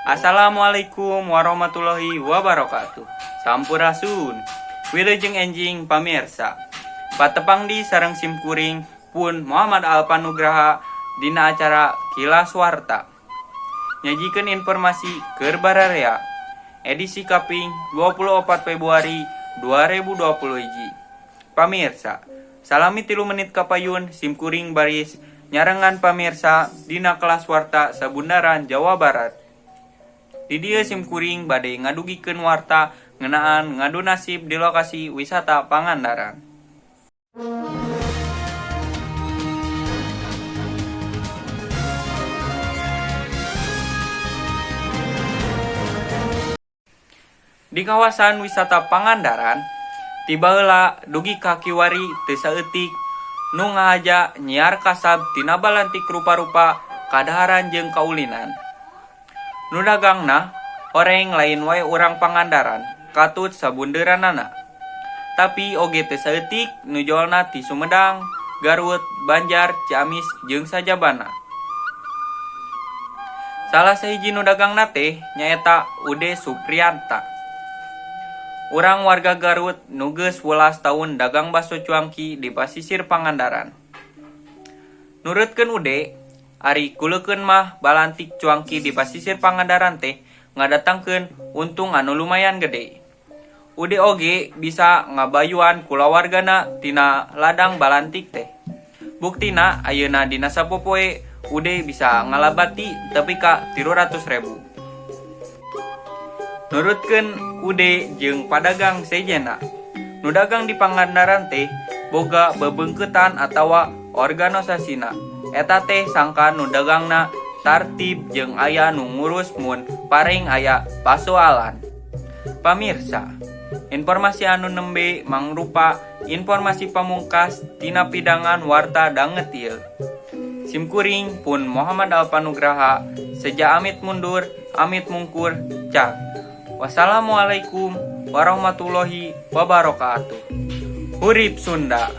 Assalamualaikum warahmatullahi wabarakatuh. Sampurasun. Wilujeng enjing pamirsa. Patepang di sareng simkuring pun Muhammad Alpanugraha dina acara Kilas Warta. Nyajikan informasi keur bararea. Edisi kaping 24 Februari 2021. Pamirsa, salami 3 menit kapayun simkuring baris nyarengan pamirsa dina kelas warta sabundaran Jawa Barat. Di dieu simkuring bade ngadugikeun warta ngeunaan ngadu nasib di lokasi wisata Pangandaran. Di kawasan wisata Pangandaran, tiba heula dugi ka kiwari teu saeutik nu ngahaja nyiar kasab tina balantik rupa-rupa kadaharan jeung kaulinan. Nu dagangna horeng lain wae urang Pangandaran katut sabundeurannana. Tapi oge teu saeutik nu jualna ti Sumedang, Garut, Banjar, Ciamis jeung sajabana. Salah sahiji nu dagangna teh nyaeta Ude Supriyanta. Urang warga Garut nu geus 11 tahun dagang baso cuangki di pasisir Pangandaran. Nurutkeun Ude, ari kuleukeun mah balantik cuangki di pasisir Pangandaran teh ngadatangkeun untung anu lumayan gede. Ude oge bisa ngabayuan kulawargana tina ladang balantik teh. Buktina ayeuna dina sapopoe Ude bisa ngalabati tepi ka 300.000. Nurutkeun Ude jeung padagang sejena, nu dagang di Pangandaran teh boga bebeungkeutan atawa organisasina. Eta teh sangka nu dagangna tartib jeung aya nu ngurus mun paring aya pasoalan. Pamirsa, informasi anu nembe mangrupa informasi pamungkas tina pidangan warta danget ieu. Simkuring pun Muhammad Alpanugraha, seja amit mundur, amit mungkur, cak. Wassalamualaikum warahmatullahi wabarakatuh. Hurip Sunda.